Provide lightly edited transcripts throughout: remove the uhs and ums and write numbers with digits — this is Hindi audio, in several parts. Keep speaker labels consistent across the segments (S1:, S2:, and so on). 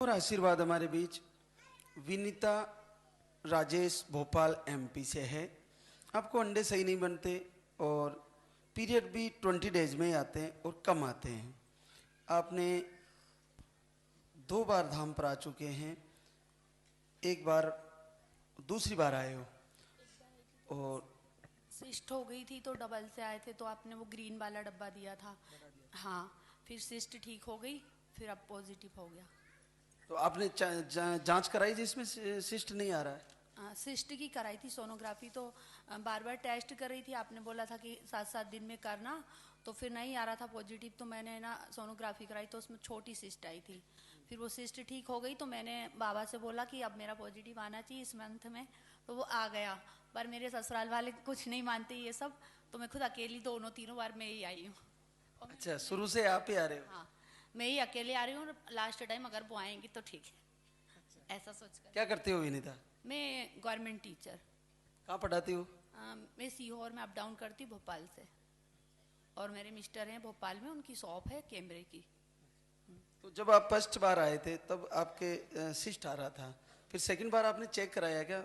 S1: पर आशीर्वाद हमारे बीच विनीता राजेश भोपाल एमपी से है। आपको अंडे सही नहीं बनते और पीरियड भी 20 डेज में ही आते हैं और कम आते हैं। आपने 2 बार धाम पर आ चुके हैं, एक बार दूसरी बार आए हो और
S2: सिस्ट हो गई थी तो डबल से आए थे, तो आपने वो ग्रीन वाला डब्बा दिया था। हाँ, फिर सिस्ट ठीक हो गई, फिर अब पॉजिटिव हो गया।
S1: तो आपने जांच कराई जिसमें सिस्ट नहीं आ रहा है?
S2: सिस्ट की कराई थी सोनोग्राफी, तो बार बार टेस्ट कर रही थी। आपने बोला था कि 7-7 दिन में करना, तो फिर नहीं आ रहा था पॉजिटिव, तो मैंने ना सोनोग्राफी कराई तो उसमें छोटी सिस्ट आई थी। फिर वो सिस्ट ठीक हो गई तो मैंने बाबा से बोला कि अब मेरा पॉजिटिव आना चाहिए इस मंथ में, तो वो आ गया। पर मेरे ससुराल वाले कुछ नहीं मानते ये सब, तो मैं खुद अकेली 2-3 बार मैं ही आई हूँ।
S1: अच्छा, शुरू से आप ही आ रहे हो?
S2: हाँ, मैं ही अकेले आ रही हूँ। लास्ट टाइम अगर वो आएंगी तो ठीक है, ऐसा सोच कर।
S1: क्या करते हो विनीता?
S2: मैं गवर्नमेंट टीचर।
S1: कहाँ पढ़ाती हो?
S2: मैं सीहोर में अप डाउन करती भोपाल से, और मेरे मिस्टर हैं भोपाल में, उनकी शॉप है कैमरे की।
S1: तो जब आप फर्स्ट बार आए थे तब आपके सिस्ट आ रहा था, फिर सेकंड बार आपने चेक कराया क्या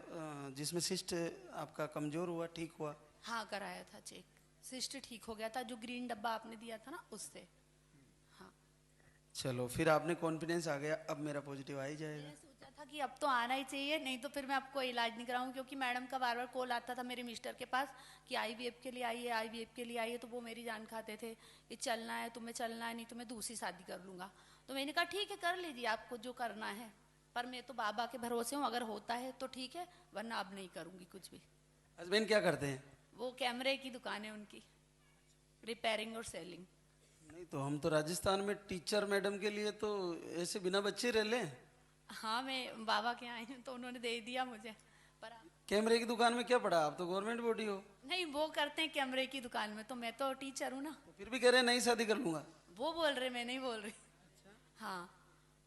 S1: जिसमें सिस्ट आपका कमजोर हुआ, ठीक हुआ?
S2: हाँ, कराया था चेक, सिस्ट ठीक हो गया था, जो ग्रीन डब्बा आपने दिया था ना उससे। हाँ,
S1: चलो फिर आपने कॉन्फिडेंस आ गया, अब मेरा पॉजिटिव आ ही जाएगा।
S2: मैंने सोचा था कि अब तो आना ही चाहिए, नहीं तो फिर मैं आपको इलाज नहीं कराऊं, क्योंकि मैडम का बार बार कॉल आता था मेरे मिस्टर के पास कि आईवीएफ के लिए आइए, आईवीएफ के लिए आइए, तो वो मेरी जान खाते थे कि चलना है तुम्हें, चलना है, नहीं तो मैं दूसरी शादी कर लूंगा। तो मैंने कहा ठीक है, कर लीजिए आपको जो करना है, पर मैं तो बाबा के भरोसे हूँ, अगर होता है तो ठीक है, वरना अब नहीं करूंगी कुछ भी।
S1: हस्बैंड क्या करते हैं?
S2: वो कैमरे की दुकान है उनकी, रिपेयरिंग और सेलिंग।
S1: नहीं तो हम तो राजस्थान में टीचर मैडम के लिए तो ऐसे बिना बच्चे रह लें।
S2: हाँ, मैं बाबा के आई हूँ तो उन्होंने दे दिया मुझे। पर
S1: कैमरे की दुकान में क्या पड़ा, आप तो गवर्नमेंट बॉडी हो।
S2: नहीं, वो करते हैं कैमरे की दुकान में, तो मैं तो टीचर हूँ ना।
S1: तो फिर भी कह रहे हैं नई शादी कर लूंगा।
S2: वो बोल रहे, मैं नहीं बोल रही। हाँ,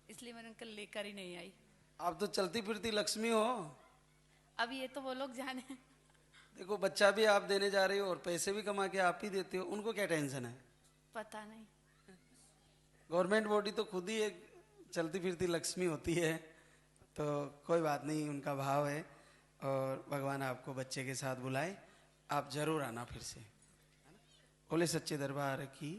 S2: इसलिए मैंने कल लेकर ही नहीं आई।
S1: आप तो चलती फिरती लक्ष्मी हो।
S2: अब ये तो वो लोग जाने।
S1: देखो, बच्चा भी आप देने जा रहे हो और पैसे भी कमा के आप ही देते हो, उनको क्या टेंशन है?
S2: पता नहीं।
S1: गवर्नमेंट बॉडी तो खुद ही एक चलती फिरती लक्ष्मी होती है, तो कोई बात नहीं, उनका भाव है। और भगवान आपको बच्चे के साथ बुलाए, आप जरूर आना फिर से। बोले सच्चे दरबार की।